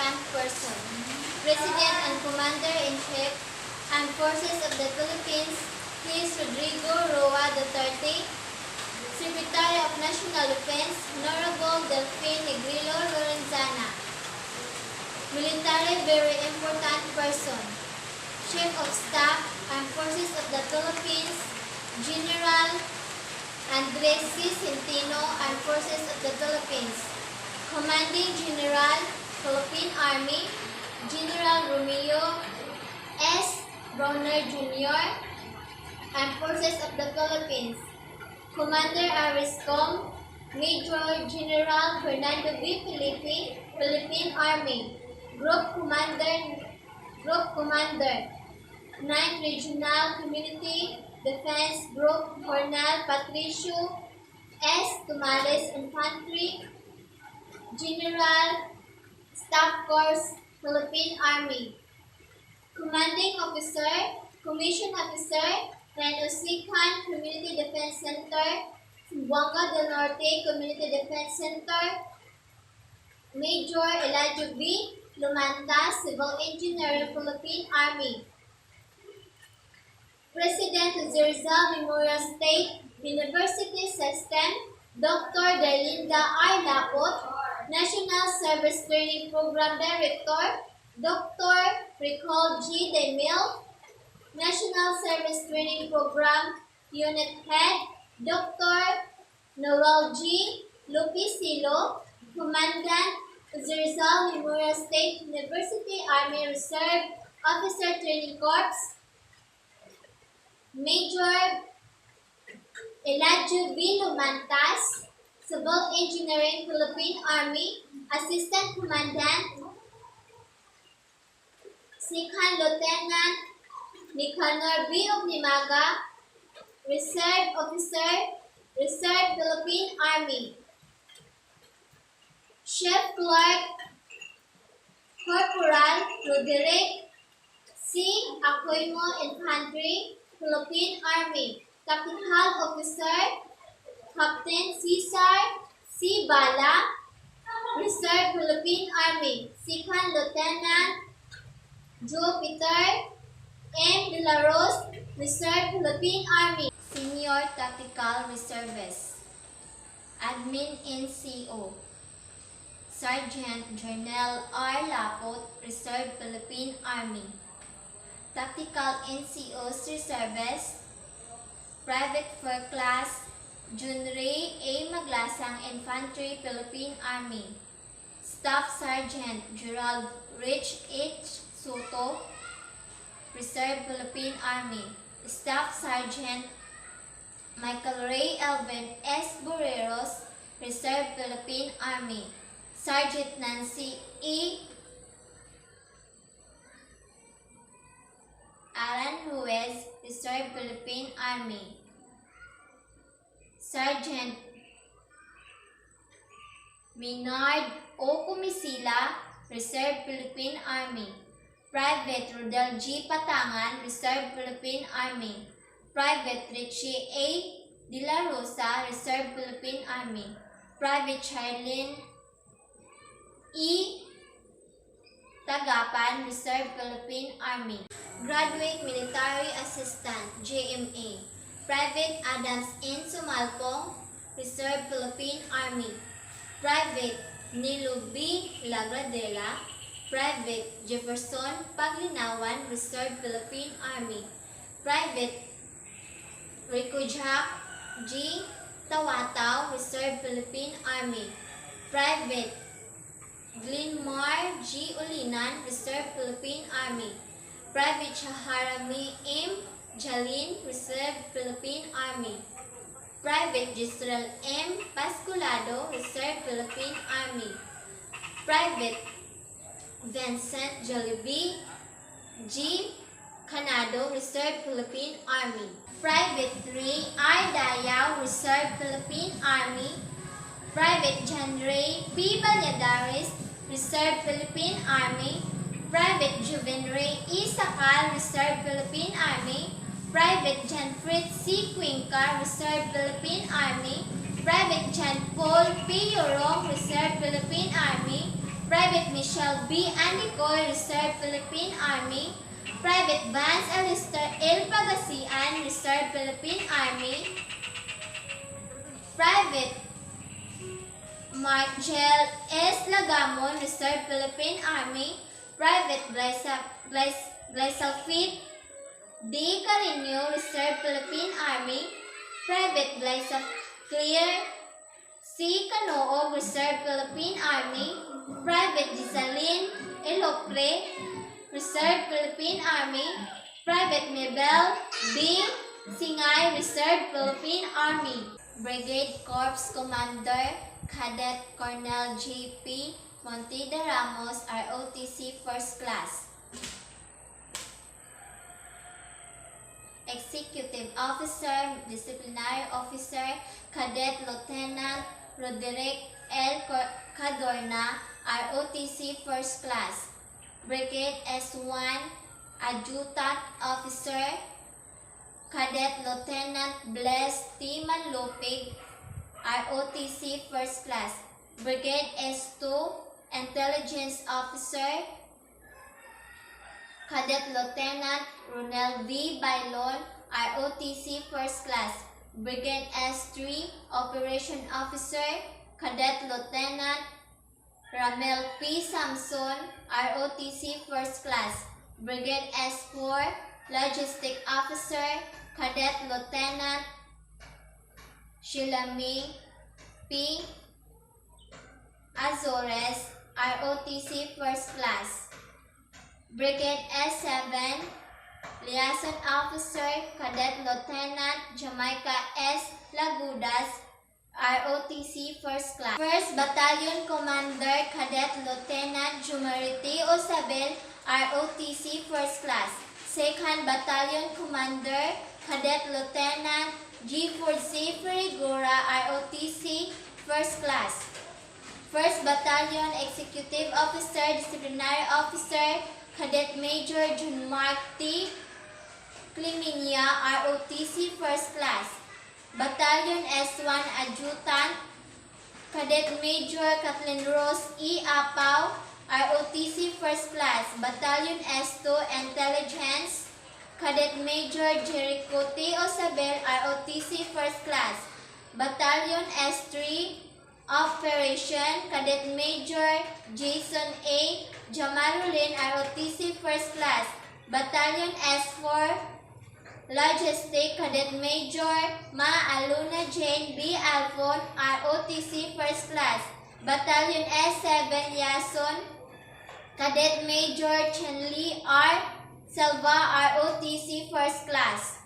important person. President and Commander-in-Chief, Armed Forces of the Philippines, Luis Rodrigo Roa Duterte. Secretary of National Defense, Honorable Delphine Negrillo Lorenzana. Military, very important person. Chief of Staff, Armed Forces of the Philippines, General Andres C. Centino, Armed Forces of the Philippines. Commanding General, Philippine Army, General Romeo S. Browner Jr., Armed Forces of the Philippines. Commander Ariscom, Major General Fernando V. Felipe, Philippine Army. Group Commander, 9th Regional Community Defense Group, Colonel Patricio S. Tumales, Infantry, General Staff Corps, Philippine Army. Commanding Officer, Commission Officer, 9th Community Defense Center, Zamboanga del Norte Community Defense Center, Major Elijah V. Lumanta, Civil Engineer, Philippine Army. President Rizal Memorial State University System, Dr. Darlinda R. Lapot, National Service Training Program Director, Dr. Ricol G. Demil, National Service Training Program Unit Head, Dr. Noel G. Lupicilo, Commandant, Rizal Memorial State University Army Reserve Officer Training Corps, Major Elijah V. Lumantas, Civil Engineering Philippine Army, Assistant Commandant, Second Lieutenant Nicanor B. Ognimaga, Reserve Officer, Reserve Philippine Army. Chef Clerk, Corporal Roderick C. Acoimo, Infantry, Philippine Army. Tactical Officer, Captain Cesar C. Bala, Reserve Philippine Army. Second Lieutenant Joe Peter M. De La Rose, Reserve Philippine Army. Senior Tactical Reservist, Admin NCO, Sergeant Jernel R. Lapot, Reserve Philippine Army. Tactical NCO's Reservist, Private First Class Junray A. Maglasang, Infantry, Philippine Army. Staff Sergeant Gerald Rich H. Soto, Reserve Philippine Army. Staff Sergeant Michael Ray Elvin S. Borreros, Reserve Philippine Army. Sergeant Nancy E. Alan Ruiz, Reserve Philippine Army. Sergeant Maynard O. Kumisila, Reserve Philippine Army. Private Rodel G. Patangan, Reserve Philippine Army. Private Richie A. De La Rosa, Reserve Philippine Army. Private Charlene E. Tagapan, Reserve Philippine Army. Graduate Military Assistant, JMA. Private Adams N. Sumalpong, Reserve Philippine Army. Private Nilo B. Lagradela. Private Jefferson Paglinawan, Reserve Philippine Army. Private Rico Jack G. Tawataw, Reserve Philippine Army. Private Glenmar G. Ulinan, Reserve Philippine Army. Private Shaharami M. Jalin, Reserve Philippine Army. Private Gisrel M. Pasculado, Reserve Philippine Army. Private Vincent Jollibee G. Canado, Reserve Philippine Army. Private Ray R. Dayaw, Reserve Philippine Army. Private John Ray P. Valladares, Reserve Philippine Army. Private Juven Ray E. Sakal, Reserve Philippine Army. Private John Fritz C. Cuenca, Reserve Philippine Army. Private John Paul P. Yorong, Reserve Philippine Army. Private Michelle Official B. Andy Coy, Reserve Philippine Army. Private Vance Alistair L. Pagasian, Reserve Philippine Army. Private Margel S. Lagamon, Reserve Philippine Army. Private Glysalfit D. Carino, Reserve Philippine Army. Private Glysalclear C. Canoog, Reserve Philippine Army. Private Gisaline Elopre, Reserve Philippine Army. Private Mabel B. Singay, Reserve Philippine Army. Brigade Corps Commander Cadet Colonel J.P. Montida Ramos, ROTC First Class. Executive Officer, Disciplinary Officer, Cadet Lieutenant Roderick L. Cadorna, ROTC First Class. Brigade S1, Adjutant Officer, Cadet Lieutenant Bless T. Manlopig, ROTC First Class. Brigade S2, Intelligence Officer, Cadet Lieutenant Ronel V. Bailon, ROTC First Class. Brigade S3, Operation Officer, Cadet Lieutenant Ramel P. Samson, ROTC First Class. Brigade S4, Logistic Officer, Cadet Lieutenant Shilami P. Azores, ROTC First Class. Brigade S7, Liaison Officer, Cadet Lieutenant Jamaica S. Lagudas, ROTC First Class. 1st Battalion Commander, Cadet Lieutenant Jumariti Osabel, ROTC First Class. 2nd Battalion Commander, Cadet Lieutenant G. Ford C. Ferigura, ROTC First Class. 1st Battalion Executive Officer, Disciplinary Officer, Cadet Major John Mark T. Climinia, ROTC First Class. Battalion S1 Adjutant, Cadet Major Kathleen Rose E. Apaw, ROTC First Class. Battalion S2 Intelligence, Cadet Major Jericho T. Osabel, ROTC First Class. Battalion S3 Operation, Cadet Major Jason A. Jamarulin, ROTC First Class. Battalion S4 Logistic, Cadet Major Ma Aluna Jane B. Alfon, ROTC First Class. Battalion S7 Yason, Cadet Major Chenli R. Salva, ROTC First Class.